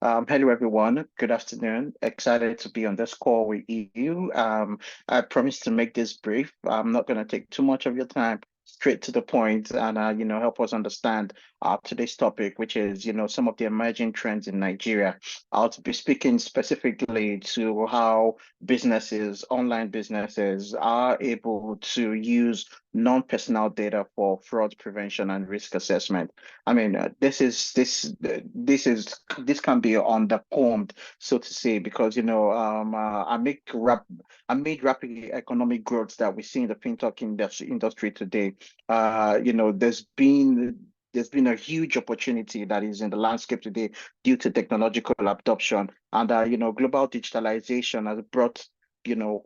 Hello, everyone. Good afternoon. Excited to be on this call with you. I promise to make this brief. I'm not going to take too much of your time, straight to the point, and help us understand today's topic, which is, some of the emerging trends in Nigeria. I'll be speaking specifically to how online businesses, are able to use non-personal data for fraud prevention and risk assessment. I mean, this can be undercombed, so to say, because amid rapid economic growth that we see in the fintech industry today, there's been a huge opportunity that is in the landscape today due to technological adoption, and global digitalization has brought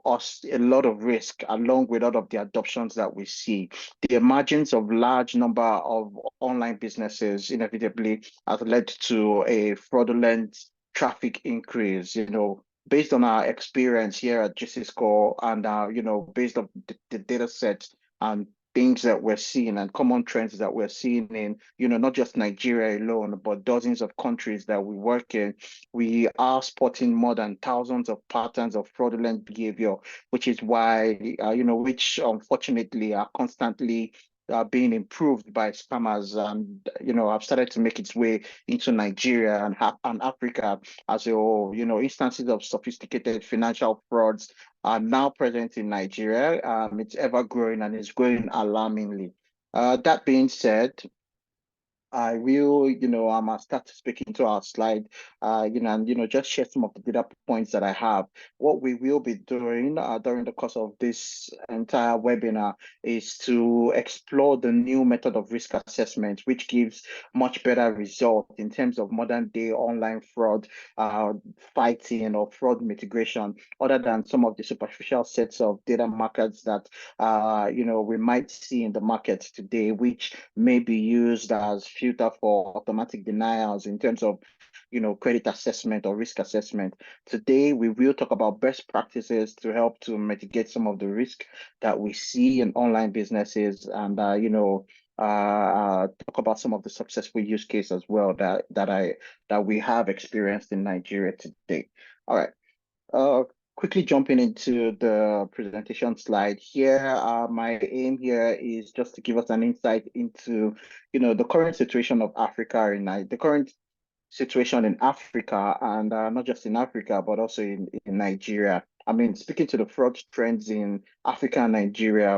us a lot of risk along with all of the adoptions that we see. The emergence of large number of online businesses inevitably has led to a fraudulent traffic increase, based on our experience here at GCScore and based on the data set and things that we're seeing and common trends that we're seeing in, not just Nigeria alone, but dozens of countries that we work in. We are spotting more than thousands of patterns of fraudulent behavior, which is why, which unfortunately are constantly being improved by spammers, and have started to make its way into Nigeria and Africa as a whole. Instances of sophisticated financial frauds are now present in Nigeria. It's ever growing and it's growing alarmingly. That being said, I will, start speaking to our slide, and, just share some of the data points that I have. What we will be doing during the course of this entire webinar is to explore the new method of risk assessment, which gives much better result in terms of modern day online fraud fighting or fraud mitigation, other than some of the superficial sets of data markers that, we might see in the market today, which may be used as filter for automatic denials in terms of credit assessment or risk assessment. Today we will talk about best practices to help to mitigate some of the risk that we see in online businesses, and talk about some of the successful use case as well that we have experienced in Nigeria today. All right. Uh, Quickly jumping into the presentation slide here, my aim here is just to give us an insight into, the current situation of Africa the current situation in Africa, and not just in Africa, but also in Nigeria. I mean, speaking to the fraud trends in Africa and Nigeria,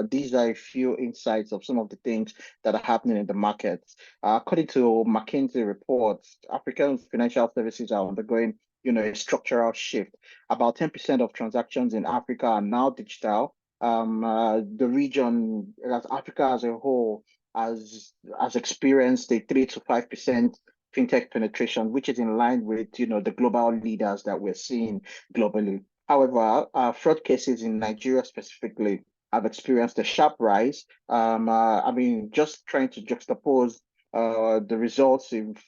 these are a few insights of some of the things that are happening in the markets. According to McKinsey reports, African financial services are undergoing a structural shift. About 10% of transactions in Africa are now digital. The region, as Africa as a whole, has experienced a 3 to 5% fintech penetration, which is in line with the global leaders that we're seeing globally. However, fraud cases in Nigeria specifically have experienced a sharp rise. I mean, just trying to juxtapose the results in the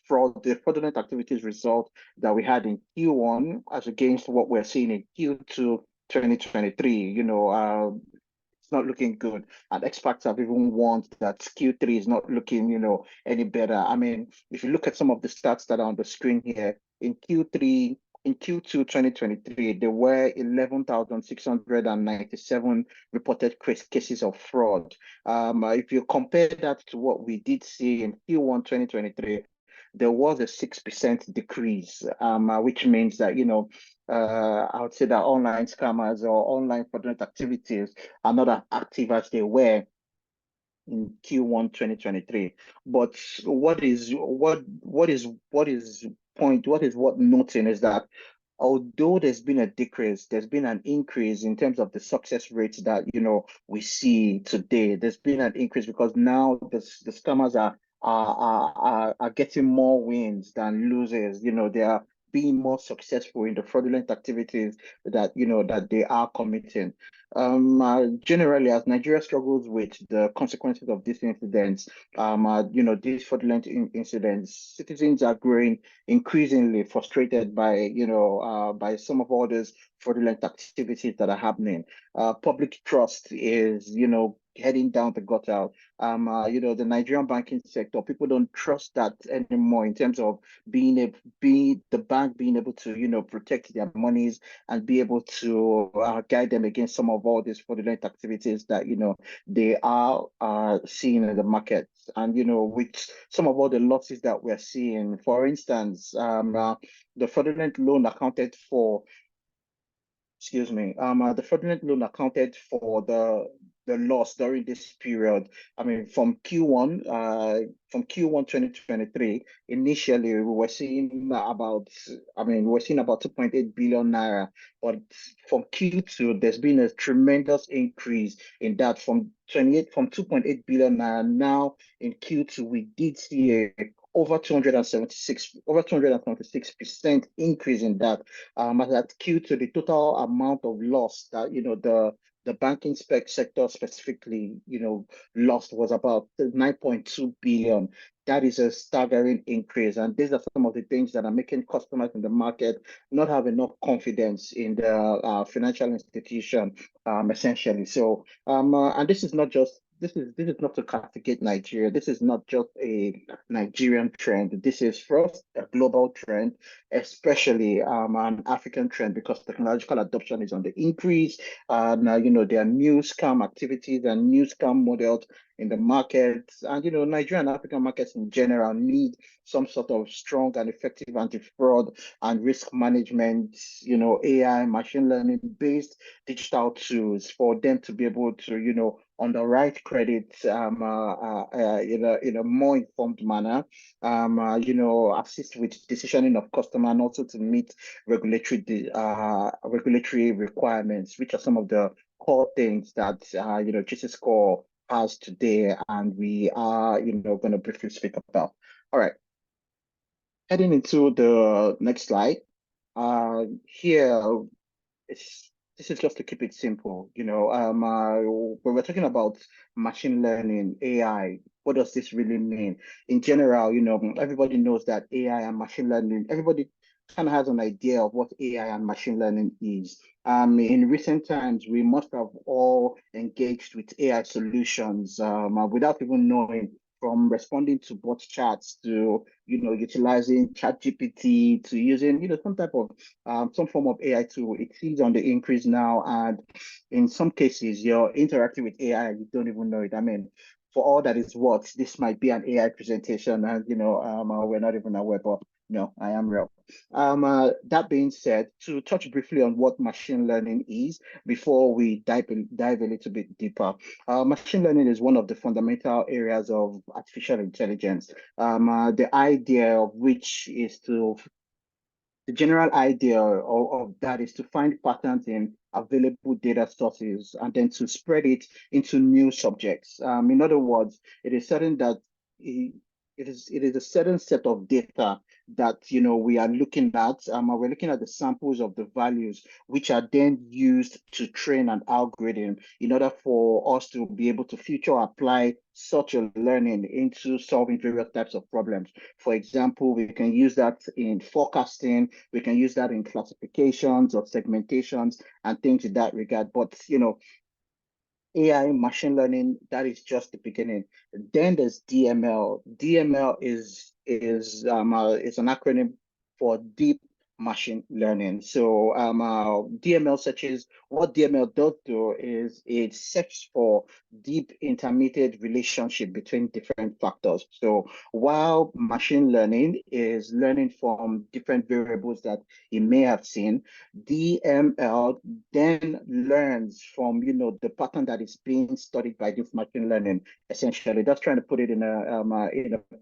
fraudulent activities result that we had in Q1 as against what we're seeing in Q2 2023. It's not looking good, and experts have even warned that Q3 is not looking, any better. I mean, if you look at some of the stats that are on the screen here, in Q2 2023, there were 11,697 reported cases of fraud. If you compare that to what we did see in Q1 2023, there was a 6% decrease, which means that, I would say that online scammers or online fraudulent activities are not as active as they were in Q1 2023. But what is what noting is that although there's been a decrease, there's been an increase in terms of the success rates that we see today. There's been an increase because now the scammers are getting more wins than losers. They are being more successful in the fraudulent activities that they are committing. Generally, as Nigeria struggles with the consequences of these incidents, these fraudulent incidents, citizens are growing increasingly frustrated by some of all these fraudulent activities that are happening. Public trust is, heading down the gutter. The Nigerian banking sector, people don't trust that anymore in terms of being the bank being able to, protect their monies and be able to guide them against some of all these fraudulent activities that, they are seeing in the market. And, with some of all the losses that we're seeing, for instance, the fraudulent loan accounted for excuse me, the fraudulent loan accounted for the loss during this period. I mean, from Q1 2023, initially we were seeing about 2.8 billion naira, but from Q2, there's been a tremendous increase in that from 2.8 billion naira. Now in Q2, we did see a over 276% increase in that. As at Q2, the total amount of loss that the banking sector specifically, lost was about 9.2 billion. That is a staggering increase, and these are some of the things that are making customers in the market not have enough confidence in the financial institution, essentially. So, and this is not to castigate Nigeria. This is not just a Nigerian trend. This is first a global trend, especially an African trend, because technological adoption is on the increase. And there are new scam activities and new scam models in the markets. And Nigerian and African markets in general need some sort of strong and effective anti-fraud and risk management, AI, machine learning based digital tools for them to be able to, underwrite credit in a more informed manner, assist with decisioning of customer, and also to meet regulatory requirements, which are some of the core things that GC Score has today, and we are going to briefly speak about. All right, heading into the next slide. Here it's this is just to keep it simple, when we're talking about machine learning, AI, what does this really mean? In general, everybody knows that AI and machine learning, everybody kind of has an idea of what AI and machine learning is. In recent times, we must have all engaged with AI solutions without even knowing, from responding to bot chats to utilizing ChatGPT to using some form of AI tool. It is on the increase now, and in some cases, you're interacting with AI and you don't even know it. I mean, for all that is worth, this might be an AI presentation, and we're not even aware, but no, I am real. That being said, to touch briefly on what machine learning is before we dive a little bit deeper. Machine learning is one of the fundamental areas of artificial intelligence. The idea of which is to the general idea of that is to find patterns in available data sources and then to spread it into new subjects. In other words, it is certain that it, it is a certain set of data that we are looking at. We're looking at the samples of the values, which are then used to train an algorithm in order for us to be able to future apply such a learning into solving various types of problems. For example, we can use that in forecasting, we can use that in classifications or segmentations and things in that regard. But AI, machine learning, that is just the beginning. Then there's DML. DML is an acronym for deep machine learning. So DML searches, what DML does do is it searches for deep intermediate relationship between different factors. So while machine learning is learning from different variables that it may have seen, DML then learns from the pattern that is being studied by this machine learning. Essentially, that's trying to put it in a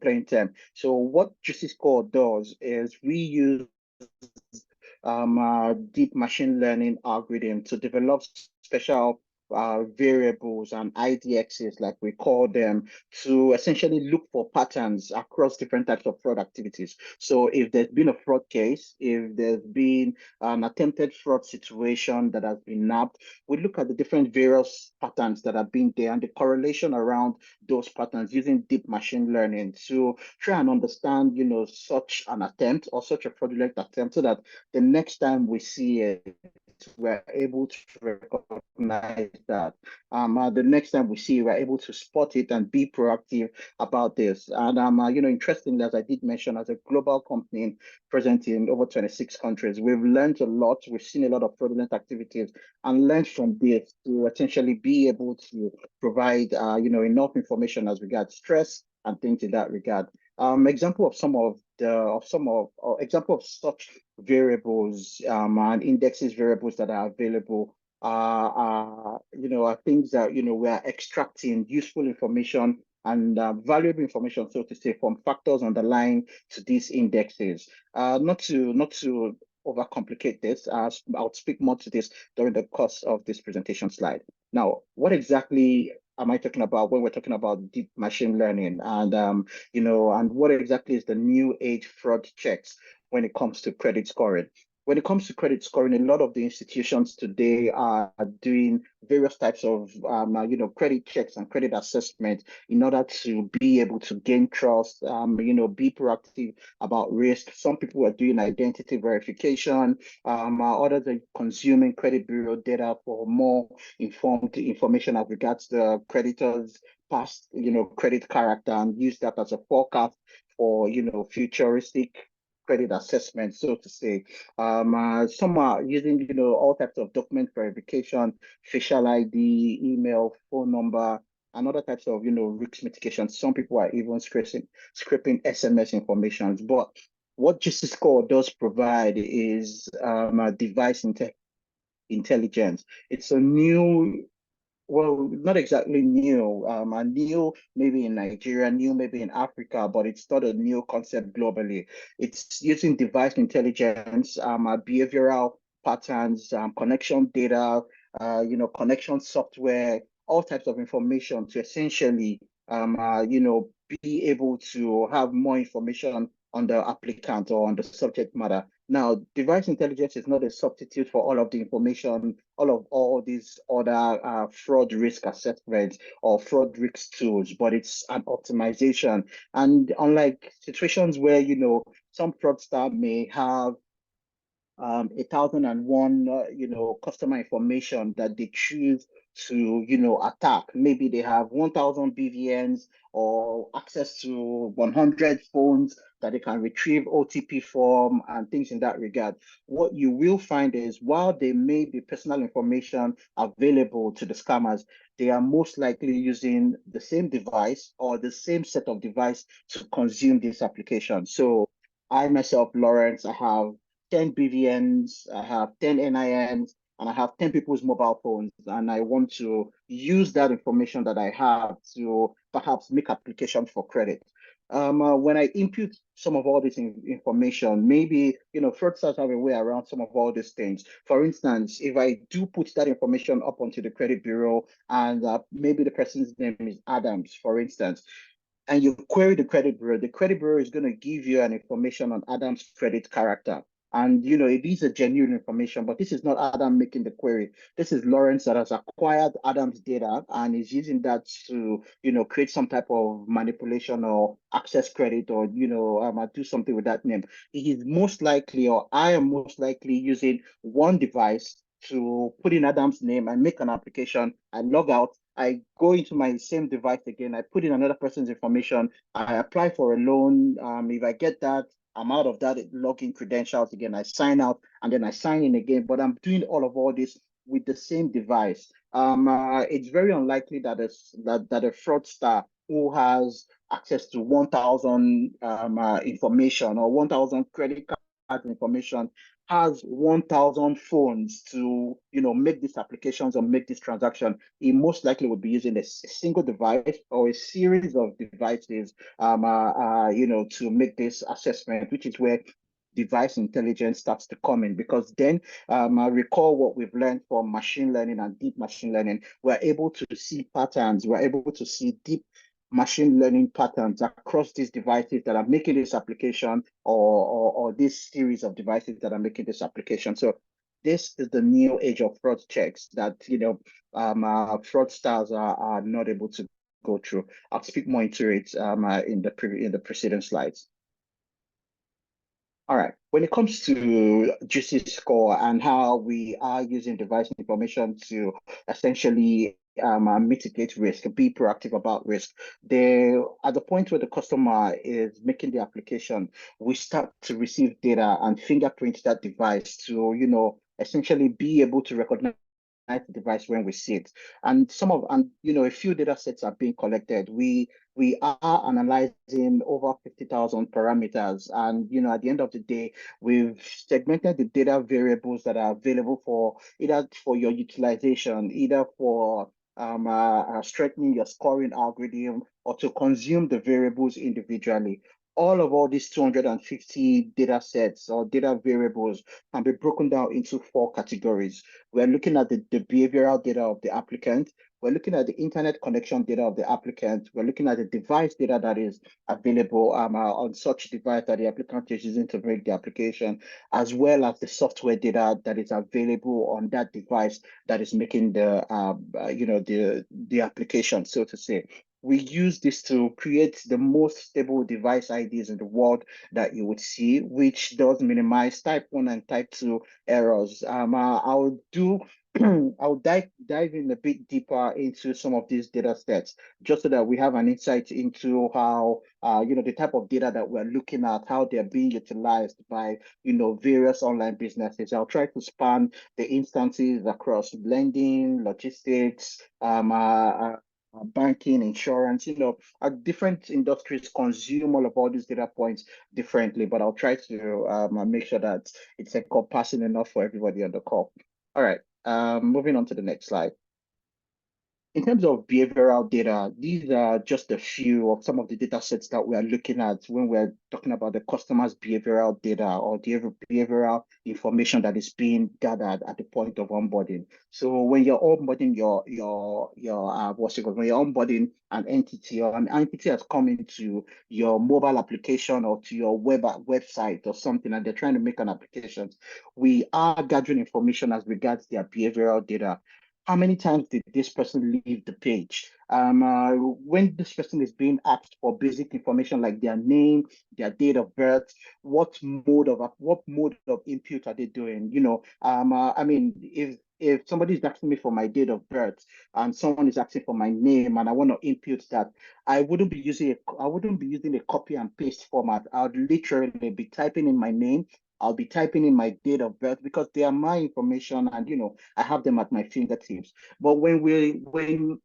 plain term. So what Juicy Score does is we use deep machine learning algorithm to develop special variables and IDXs, like we call them, to essentially look for patterns across different types of fraud activities. So if there's been a fraud case, if there's been an attempted fraud situation that has been nabbed, we look at the different various patterns that have been there and the correlation around those patterns using deep machine learning to try and understand, such an attempt or such a fraudulent attempt, so that the next time we see it, we're able to recognize that. The next time we see, we're able to spot it and be proactive about this. And interestingly, as I did mention, as a global company present in over 26 countries, we've learned a lot. We've seen a lot of fraudulent activities and learned from this to essentially be able to provide enough information as regards stress and things in that regard. Example of example of such variables and indexes variables that are available are things that we are extracting useful information and valuable information, so to say, from factors underlying to these indexes. Not to overcomplicate this, I'll speak more to this during the course of this presentation slide. Now, what exactly am I talking about when we're talking about deep machine learning, and and what exactly is the new age fraud checks when it comes to credit scoring? When it comes to credit scoring, a lot of the institutions today are doing various types of credit checks and credit assessment in order to be able to gain trust, be proactive about risk. Some people are doing identity verification, others are consuming credit bureau data for more informed information as regards the creditors' past, credit character, and use that as a forecast for, futuristic credit assessment, so to say. Some are using, all types of document verification, facial ID, email, phone number, and other types of, risk mitigation. Some people are even scraping SMS information. But what GC Score does provide is a device intelligence. It's a new, well, not exactly new. And new maybe in Nigeria, new maybe in Africa, but it's not a new concept globally. It's using device intelligence, behavioral patterns, connection data, connection software, all types of information to essentially, be able to have more information on the applicant or on the subject matter. Now, device intelligence is not a substitute for all of the information, all these other fraud risk assessments or fraud risk tools, but it's an optimization. And unlike situations where, some fraudster may have 1,001, customer information that they choose to, attack. Maybe they have 1,000 BVNs or access to 100 phones that they can retrieve OTP from and things in that regard. What you will find is while there may be personal information available to the scammers, they are most likely using the same device or the same set of device to consume this application. So I myself, Lawrence, I have 10 BVNs, I have 10 NINs, and I have 10 people's mobile phones, and I want to use that information that I have to perhaps make applications for credit. When I input some of all this information, maybe, fraudsters have a way around some of all these things. For instance, if I do put that information up onto the credit bureau and maybe the person's name is Adams, for instance, and you query the credit bureau is going to give you an information on Adam's credit character. And it is a genuine information, but this is not Adam making the query. This is Lawrence that has acquired Adam's data and is using that to, create some type of manipulation or access credit or, do something with that name. He is most likely, or I am most likely using one device to put in Adam's name and make an application. I log out. I go into my same device again. I put in another person's information. I apply for a loan. If I get that, I'm out of that login credentials again. I sign out and then I sign in again. But I'm doing all this with the same device. It's very unlikely that a fraudster who has access to 1,000 information or 1,000 credit card information has 1,000 phones to make these applications or make this transaction. He most likely would be using a single device or a series of devices to make this assessment, which is where device intelligence starts to come in, because then I recall what we've learned from machine learning and deep machine learning. We're able to see patterns. We're able to see deep machine learning patterns across these devices that are making this application or this series of devices that are making this application. So this is the new age of fraud checks that fraudsters are not able to go through. I'll speak more into it in the preceding slides. All right. When it comes to juicy score and how we are using device information to essentially mitigate risk, be proactive about risk, they at the point where the customer is making the application, we start to receive data and fingerprint that device to, essentially be able to recognize the device when we see it. And a few data sets are being collected. We are analyzing over 50,000 parameters. And, at the end of the day, we've segmented the data variables that are available for either for your utilization, either for strengthening your scoring algorithm or to consume the variables individually. All these 250 data sets or data variables can be broken down into four categories. We're looking at the behavioral data of the applicant. We're looking at the internet connection data of the applicant. We're looking at the device data that is available on such device that the applicant is using to make the application, as well as the software data that is available on that device that is making the application, so to say. We use this to create the most stable device IDs in the world that you would see, which does minimize type 1 and type 2 errors. I'll do I'll dive in a bit deeper into some of these data sets just so that we have an insight into how the type of data that we're looking at, how they're being utilized by various online businesses. I'll try to span the instances across lending, logistics, banking, insurance. Different industries consume all these data points differently, but I'll try to make sure that it's encompassing enough for everybody on the call. All right. Moving on to the next slide. In terms of behavioral data, these are just a few of some of the data sets that we are looking at when we're talking about the customer's behavioral data or the behavioral information that is being gathered at the point of onboarding. So when you're onboarding what's it called? When you're onboarding an entity or an entity has come into your mobile application or to your website or something, and they're trying to make an application, we are gathering information as regards their behavioral data. How many times did this person leave the page? When this person is being asked for basic information like their name, their date of birth, what mode of input are they doing? I mean, if somebody is asking me for my date of birth and someone is asking for my name and I want to input that, I wouldn't be using a copy and paste format. I would literally be typing in my name. I'll be typing in my date of birth because they are my information and I have them at my fingertips. But when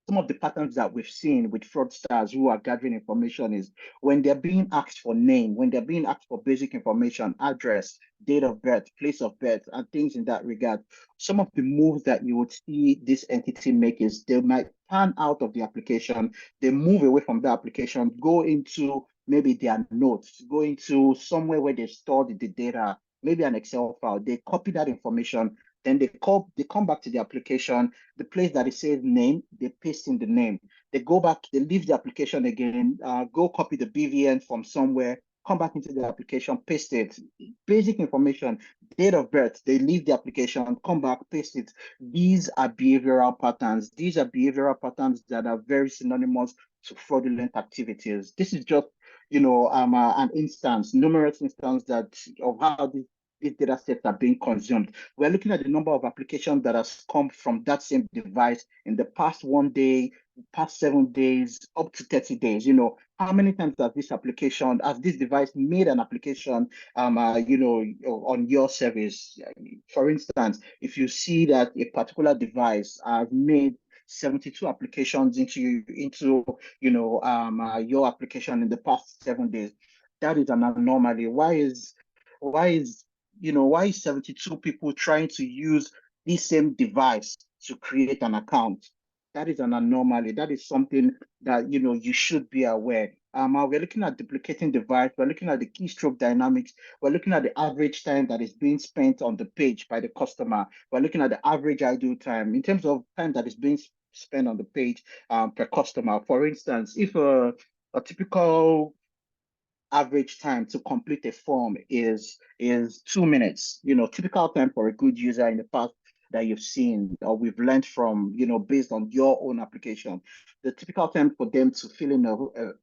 some of the patterns that we've seen with fraudsters who are gathering information is when they're being asked for name, when they're being asked for basic information, address, date of birth, place of birth, and things in that regard. Some of the moves that you would see this entity make is they might pan out of the application, they move away from the application, go into maybe their notes, go into somewhere where they stored the data, maybe an Excel file. They copy that information, then they come back to the application, the place that it says name, they paste in the name. They go back, they leave the application again, go copy the BVN from somewhere, come back into the application, paste it. Basic information, date of birth, they leave the application, come back, paste it. These are behavioral patterns. These are behavioral patterns that are very synonymous to fraudulent activities. This is just, an instance, numerous instances of how these data sets are being consumed. We're looking at the number of applications that has come from that same device in the past 1 day, past 7 days, up to 30 days. How many times has this device made an application, on your service? For instance, if you see that a particular device has made 72 applications into your application in the past 7 days, that is an anomaly. Why is 72 people trying to use this same device to create an account? That is an anomaly. That is something that you should be aware. We're looking at duplicating device. We're looking at the keystroke dynamics. We're looking at the average time that is being spent on the page by the customer. We're looking at the average idle time in terms of time that is being spent on the page per customer. For instance, if a typical average time to complete a form is 2 minutes. Typical time for a good user in the past that you've seen or we've learned from, based on your own application. The typical time for them to fill in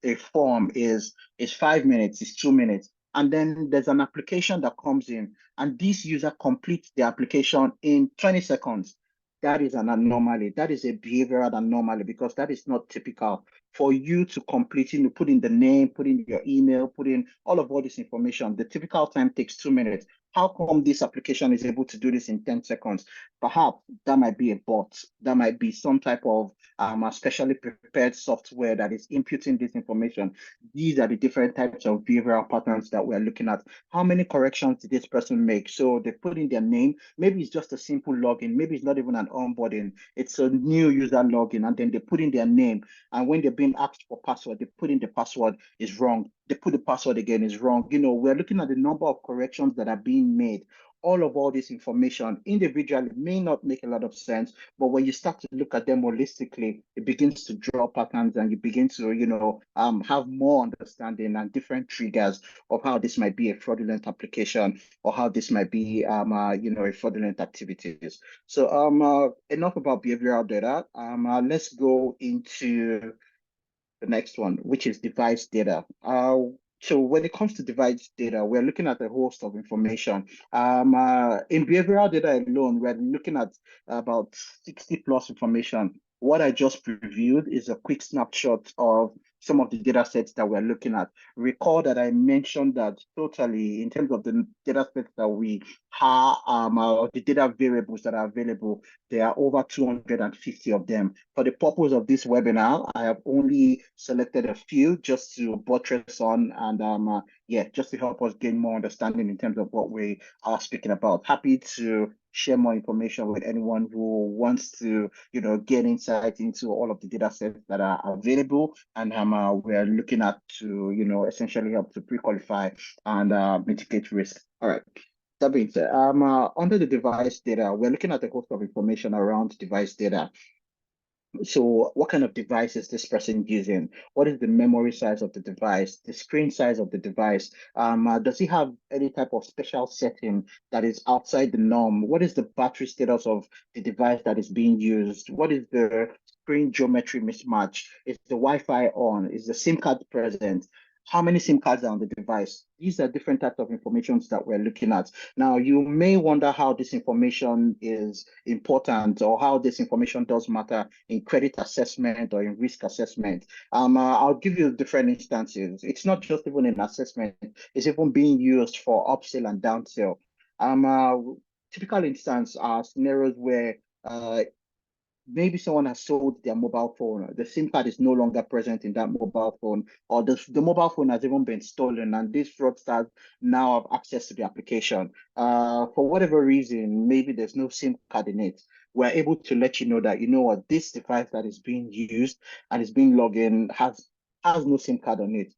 a form is 5 minutes, is 2 minutes. and then there's an application that comes in, and this user completes the application in 20 seconds. That is an anomaly. That is a behavioral anomaly because that is not typical. For you to complete, put in the name, put in your email, put in all this information. The typical time takes 2 minutes. How come this application is able to do this in 10 seconds? Perhaps that might be a bot. That might be some type of a specially prepared software that is imputing this information. These are the different types of behavioral patterns that we're looking at. How many corrections did this person make? So they put in their name. Maybe it's just a simple login. Maybe it's not even an onboarding. It's a new user login, and then they put in their name. And when they're being asked for password, they put in the password is wrong. They put the password again is wrong. We're looking at the number of corrections that are being made. All this information individually may not make a lot of sense, but when you start to look at them holistically, it begins to draw patterns, and you begin to, have more understanding and different triggers of how this might be a fraudulent application or how this might be, a fraudulent activities. So, enough about behavioral data. Let's go into the next one, which is device data. So when it comes to device data, we're looking at a host of information. In behavioral data alone, we're looking at about 60 plus information. What I just previewed is a quick snapshot of some of the data sets that we're looking at. Recall that I mentioned that totally in terms of the data sets that we have, the data variables that are available, there are over 250 of them. For the purpose of this webinar, I have only selected a few just to buttress on and just to help us gain more understanding in terms of what we are speaking about. Happy to share more information with anyone who wants to, get insight into all of the data sets that are available. And we're looking at to, essentially help to pre-qualify and mitigate risk. All right. That being said, under the device data, we're looking at a host of information around device data. So what kind of device is this person using? What is the memory size of the device, the screen size of the device? Does he have any type of special setting that is outside the norm? What is the battery status of the device that is being used? What is the screen geometry mismatch? Is the Wi-Fi on? Is the SIM card present? How many SIM cards are on the device? These are different types of information that we're looking at. Now, you may wonder how this information is important or how this information does matter in credit assessment or in risk assessment. I'll give you different instances. It's not just even in assessment, it's even being used for upsell and downsell. Typical instance are scenarios where maybe someone has sold their mobile phone. The SIM card is no longer present in that mobile phone, or the mobile phone has even been stolen, and these fraudsters now have access to the application. For whatever reason, maybe there's no SIM card in it. We're able to let you know that, what, this device that is being used and is being logged in has no SIM card on it.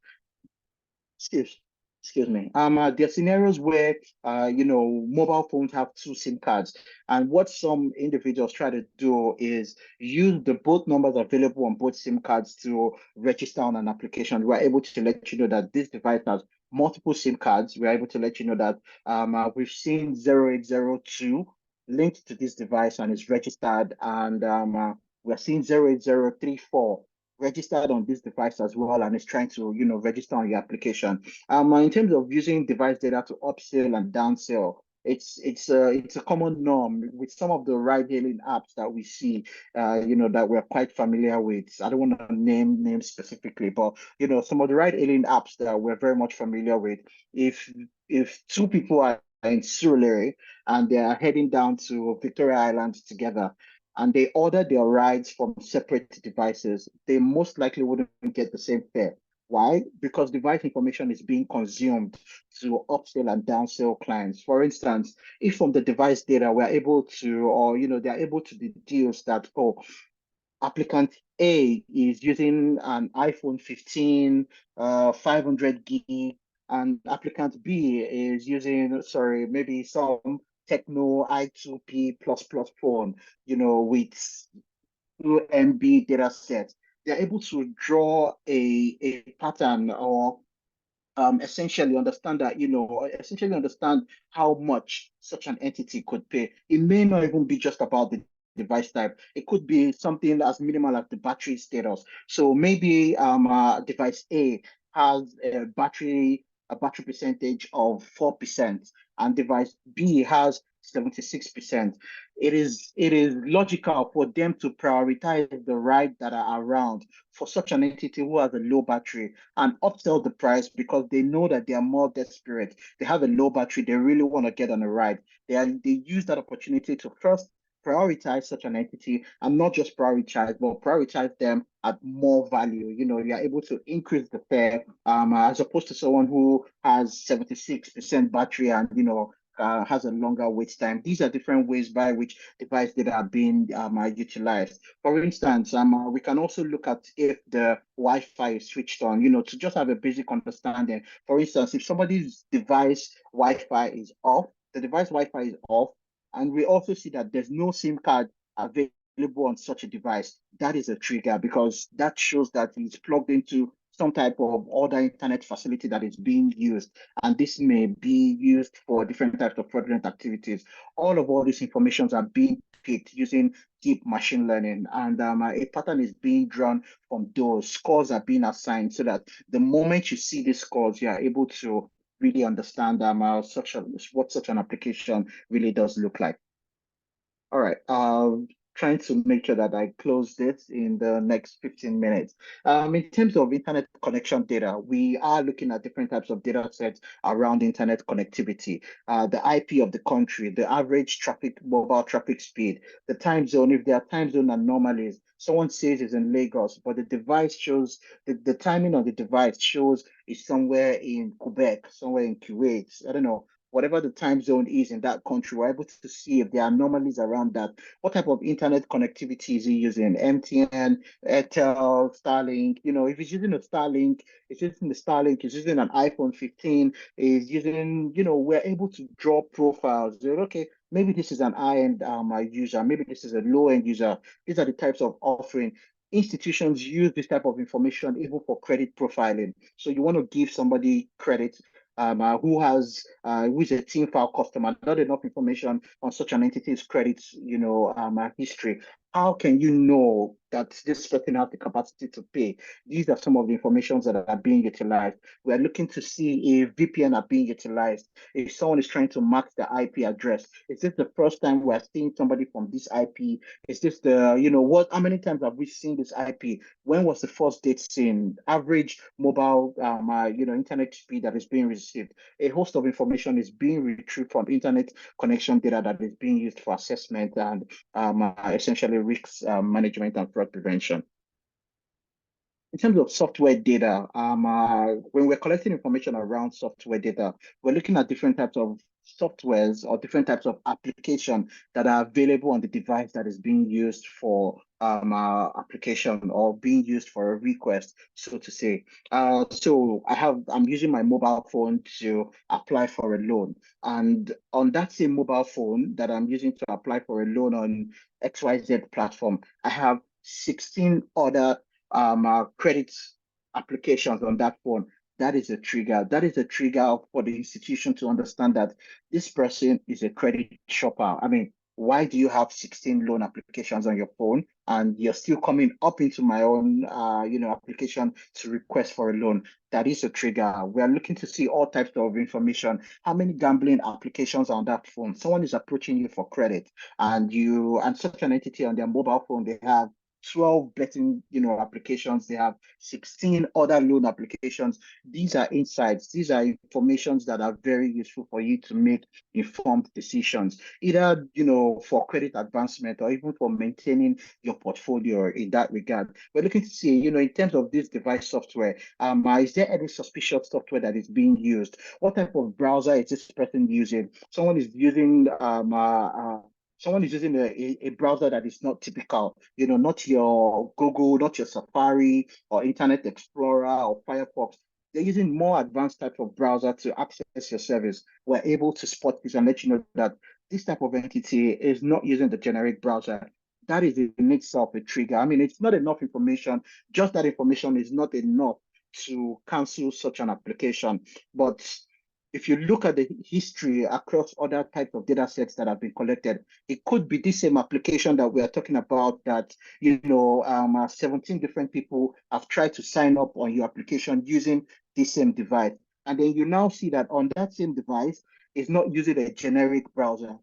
Excuse, excuse me. There are scenarios where, mobile phones have two SIM cards, and what some individuals try to do is use the both numbers available on both SIM cards to register on an application. We're able to let you know that this device has multiple SIM cards. We're able to let you know that we've seen 0802 linked to this device and is registered, and we're seeing 08034 registered on this device as well and is trying to, register on your application. In terms of using device data to upsell and downsell, it's a common norm with some of the ride hailing apps that we see, that we're quite familiar with. I don't want to name names specifically, but some of the ride hailing apps that we're very much familiar with. If two people are in Surulere and they are heading down to Victoria Island together, and they order their rides from separate devices, they most likely wouldn't get the same fare. Why? Because device information is being consumed to upsell and downsell clients. For instance, if from the device data we're able to, or they're able to deduce that, oh, applicant A is using an iPhone 15, 500 gig, and applicant B is using, sorry, maybe some Techno i2P plus plus phone, with 2 MB data set. They're able to draw a pattern or essentially understand that, essentially understand how much such an entity could pay. It may not even be just about the device type. It could be something as minimal as the battery status. So maybe device A has a battery a battery percentage of 4%, and device B has 76%. It is logical for them to prioritize the rides that are around for such an entity who has a low battery and upsell the price because they know that they are more desperate. They have a low battery, they really want to get on a ride. They use that opportunity to first prioritize such an entity, and not just prioritize, but prioritize them at more value. You're able to increase the fare, as opposed to someone who has 76% battery and has a longer wait time. These are different ways by which device data are being utilized. For instance, we can also look at if the Wi-Fi is switched on, to just have a basic understanding. For instance, if somebody's device Wi-Fi is off, the device Wi-Fi is off, and we also see that there's no SIM card available on such a device, that is a trigger because that shows that it's plugged into some type of other internet facility that is being used. And this may be used for different types of fraudulent activities. All these informations are being picked using deep machine learning. And a pattern is being drawn from those. Scores are being assigned so that the moment you see these scores, you are able to really understand what such an application really does look like. All right. Trying to make sure that I close this in the next 15 minutes. In terms of internet connection data, we are looking at different types of data sets around internet connectivity. The IP of the country, the average mobile traffic speed, the time zone, if there are time zone anomalies. Someone says it's in Lagos, but the device shows the timing on the device shows it's somewhere in Quebec, somewhere in Kuwait. I don't know, whatever the time zone is in that country, we're able to see if there are anomalies around that. What type of internet connectivity is he using? MTN, Airtel, Starlink? If he's using a Starlink, it's using an iPhone 15, is using, we're able to draw profiles. Okay, maybe this is an high-end user, maybe this is a low-end user. These are the types of offering. Institutions use this type of information even for credit profiling. So you want to give somebody credit who is a team file customer, not enough information on such an entity's credit, history. How can you know that this person has the capacity to pay? These are some of the informations that are being utilized. We are looking to see if VPN are being utilized. If someone is trying to mark the IP address, is this the first time we're seeing somebody from this IP? Is this how many times have we seen this IP? When was the first date seen? Average mobile, internet speed that is being received. A host of information is being retrieved from internet connection data that is being used for assessment and essentially risk management and fraud prevention. In terms of software data, when we're collecting information around software data, we're looking at different types of softwares or different types of application that are available on the device that is being used for application or being used for a request, so to say. So I'm using my mobile phone to apply for a loan. And on that same mobile phone that I'm using to apply for a loan on XYZ platform, I have 16 other credit applications on that phone. That is a trigger. That is a trigger for the institution to understand that this person is a credit shopper. I mean, why do you have 16 loan applications on your phone and you're still coming up into my own application to request for a loan? That is a trigger. We are looking to see all types of information. How many gambling applications on that phone? Someone is approaching you for credit, and such an entity on their mobile phone, they have 12 betting, applications. They have 16 other loan applications. These are insights. These are informations that are very useful for you to make informed decisions, either, for credit advancement or even for maintaining your portfolio in that regard. We're looking to see, in terms of this device software, is there any suspicious software that is being used? What type of browser is this person using? Someone is using a browser that is not typical, not your Google, not your Safari or Internet Explorer or Firefox. They're using more advanced type of browser to access your service. We're able to spot this and let you know that this type of entity is not using the generic browser. That is in itself a trigger. I mean, it's not enough information. Just that information is not enough to cancel such an application. But if you look at the history across other types of data sets that have been collected, it could be the same application that we are talking about that, 17 different people have tried to sign up on your application using the same device. And then you now see that on that same device, it's not using a generic browser.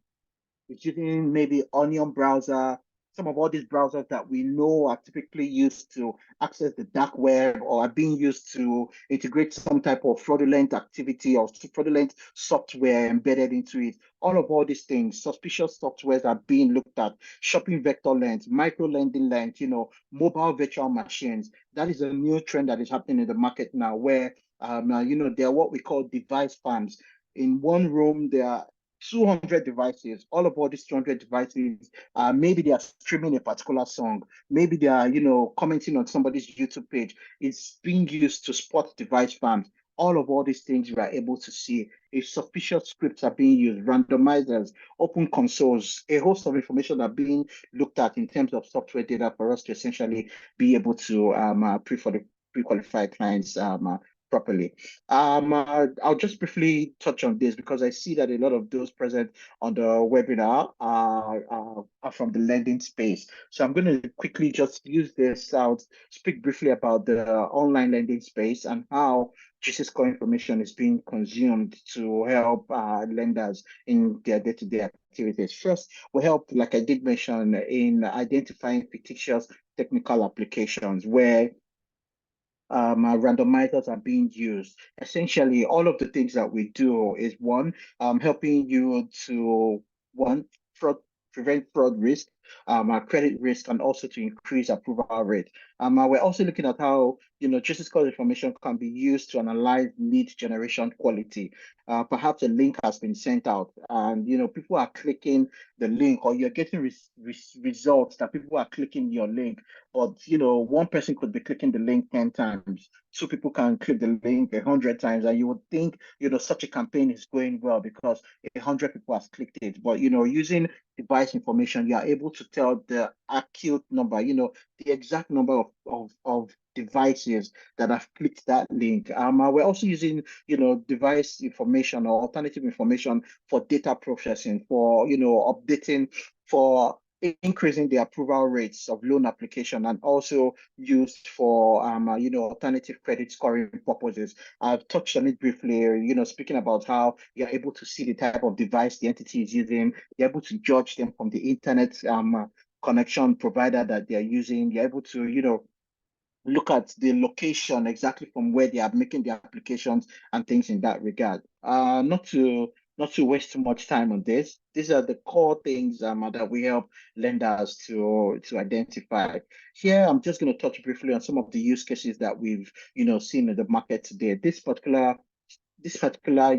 It's using maybe Onion browser, some of all these browsers that we know are typically used to access the dark web or are being used to integrate some type of fraudulent activity or fraudulent software embedded into it. All these things, suspicious softwares are being looked at, shopping vector length, micro lending length, mobile virtual machines. That is a new trend that is happening in the market now where, there are what we call device farms. In one room, there are 200 devices. All these 200 devices, maybe they are streaming a particular song. Maybe they are, commenting on somebody's YouTube page. It's being used to spot device farms. All these things we are able to see. If suspicious scripts are being used, randomizers, open consoles, a host of information are being looked at in terms of software data for us to essentially be able to pre-qualify clients properly. I'll just briefly touch on this because I see that a lot of those present on the webinar are from the lending space. So I'm going to quickly just use this out, speak briefly about the online lending space and how GC's core information is being consumed to help lenders in their day-to-day activities. First, we help, like I did mention, in identifying fictitious technical applications where randomizers are being used. Essentially, all of the things that we do is one, helping you to one, fraud, prevent fraud risk, credit risk, and also to increase approval rate. We're also looking at how justice code information can be used to analyze lead generation quality. Perhaps a link has been sent out, and people are clicking the link, or you're getting results that people are clicking your link. But one person could be clicking the link 10 times. Two people can click the link 100 times, and you would think such a campaign is going well because 100 people have clicked it. But using device information, you are able to tell the accurate number, the exact number of devices that have clicked that link. We're also using device information or alternative information for data processing, for updating, for increasing the approval rates of loan application, and also used for alternative credit scoring purposes. I've touched on it briefly, speaking about how you're able to see the type of device the entity is using. You're able to judge them from the internet connection provider that they're using. You're able to look at the location exactly from where they are making the applications and things in that regard. Not to waste too much time on this. These are the core things that we help lenders to identify. Here, I'm just going to touch briefly on some of the use cases that we've seen in the market today. This particular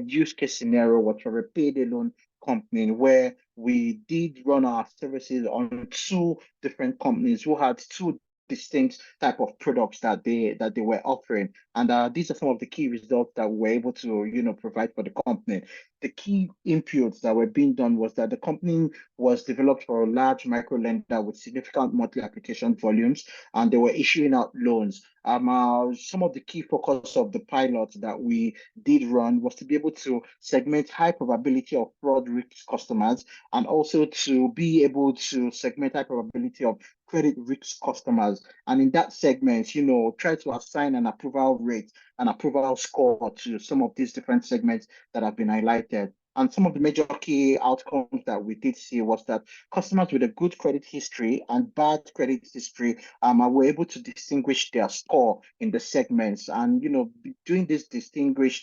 use case scenario was for a payday loan company where we did run our services on two different companies who had two distinct type of products that they were offering, and these are some of the key results that we were able to provide for the company. The key inputs that were being done was that the company was developed for a large micro lender with significant monthly application volumes, and they were issuing out loans. Some of the key focus of the pilot that we did run was to be able to segment high probability of fraud risk customers, and also to be able to segment high probability of credit risk customers. And in that segment, try to assign an approval rate, an approval score to some of these different segments that have been highlighted. And some of the major key outcomes that we did see was that customers with a good credit history and bad credit history were able to distinguish their score in the segments. And doing this distinguishing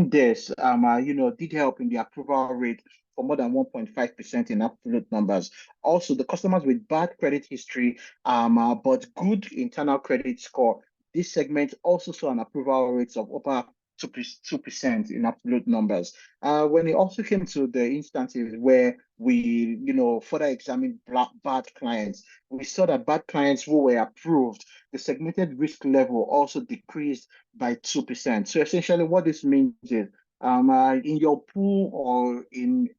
this did help in the approval rate for more than 1.5% in absolute numbers. Also, the customers with bad credit history but good internal credit score, this segment also saw an approval rate of over 2% in absolute numbers. When it also came to the instances where we, further examined bad clients, we saw that bad clients who were approved, the segmented risk level also decreased by 2%. So essentially what this means is in your pool or in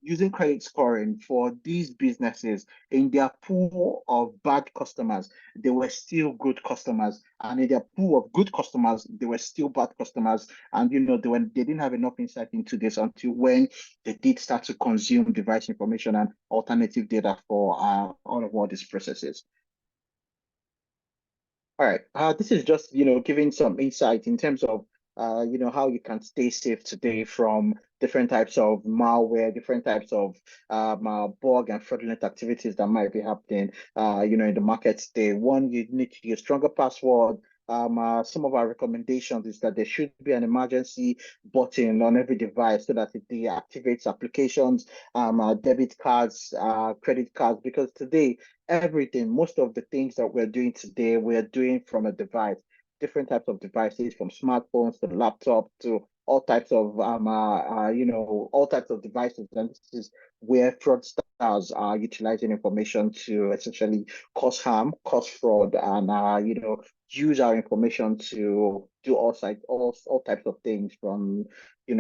using credit scoring for these businesses, in their pool of bad customers, they were still good customers, and in their pool of good customers, they were still bad customers. And they didn't have enough insight into this until when they did start to consume device information and alternative data for all these processes. All right, this is just giving some insight in terms of how you can stay safe today from different types of malware, different types of bug and fraudulent activities that might be happening, in the market today. One, you need to use stronger password. Some of our recommendations is that there should be an emergency button on every device so that it deactivates applications, debit cards, credit cards, because today, everything, most of the things that we're doing today, we're doing from a device, different types of devices, from smartphones to laptop to all types of all types of devices. And this is where fraudsters are utilizing information to essentially cause harm, cause fraud, and use our information to do all types of things, from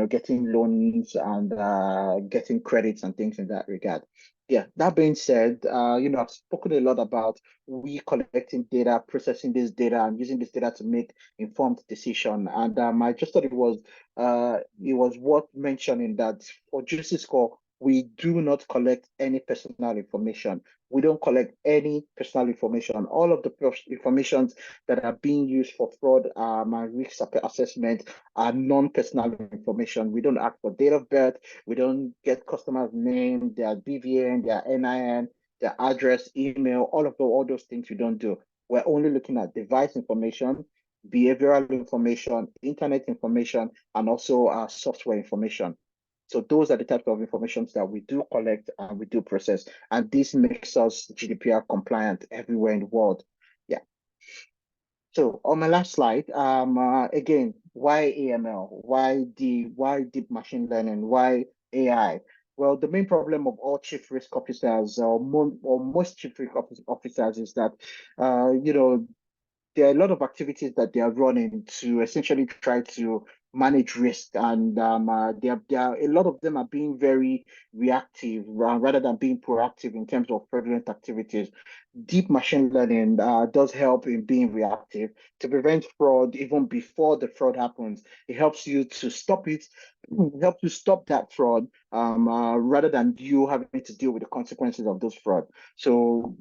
getting loans and getting credits and things in that regard. Yeah, that being said, I've spoken a lot about we collecting data, processing this data, and using this data to make informed decision. And I just thought it was worth mentioning that for Juicy Score, we do not collect any personal information. We don't collect any personal information. All of the information that are being used for fraud and risk assessment are non-personal information. We don't ask for date of birth. We don't get customers' name, their BVN, their NIN, their address, email, all those things we don't do. We're only looking at device information, behavioral information, internet information, and also software information. So those are the types of information that we do collect and we do process. And this makes us GDPR compliant everywhere in the world. Yeah. So on my last slide, again, why AML? Why deep machine learning? Why AI? Well, the main problem of all chief risk officers, or most chief risk officers, is that there are a lot of activities that they are running to essentially try to manage risk, and a lot of them are being very reactive rather than being proactive in terms of fraudulent activities. Deep machine learning does help in being reactive to prevent fraud even before the fraud happens. It helps you to stop it, help you stop that fraud, rather than you having to deal with the consequences of those fraud. So,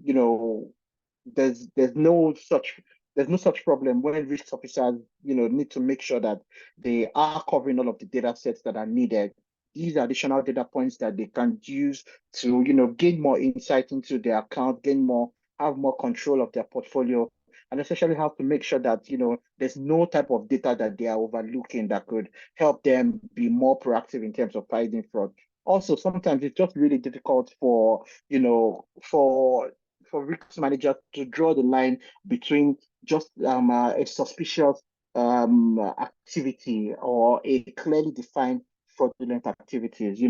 there's there's no such there's no such problem when risk officers need to make sure that they are covering all of the data sets that are needed. These are additional data points that they can use to gain more insight into their account, have more control of their portfolio, and essentially have to make sure that there's no type of data that they are overlooking that could help them be more proactive in terms of fighting fraud. Also, sometimes it's just really difficult for risk managers to draw the line between just a suspicious activity or a clearly defined fraudulent activities,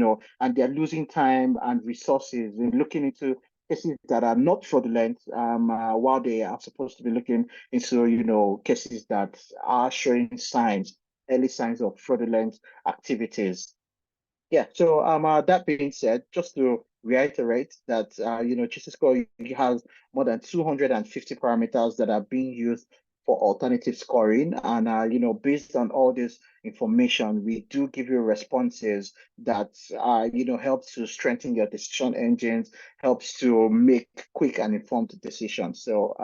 and they're losing time and resources in looking into cases that are not fraudulent, while they are supposed to be looking into, cases that are showing early signs of fraudulent activities. Yeah, so that being said, just to reiterate that Chisisco has more than 250 parameters that are being used for alternative scoring, and based on all this information, we do give you responses that help to strengthen your decision engines, helps to make quick and informed decisions. So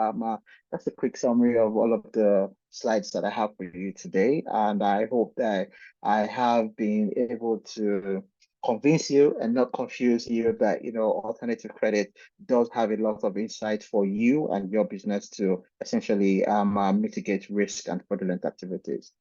that's a quick summary of all of the slides that I have for you today, and I hope that I have been able to convince you and not confuse you that alternative credit does have a lot of insight for you and your business to essentially mitigate risk and fraudulent activities.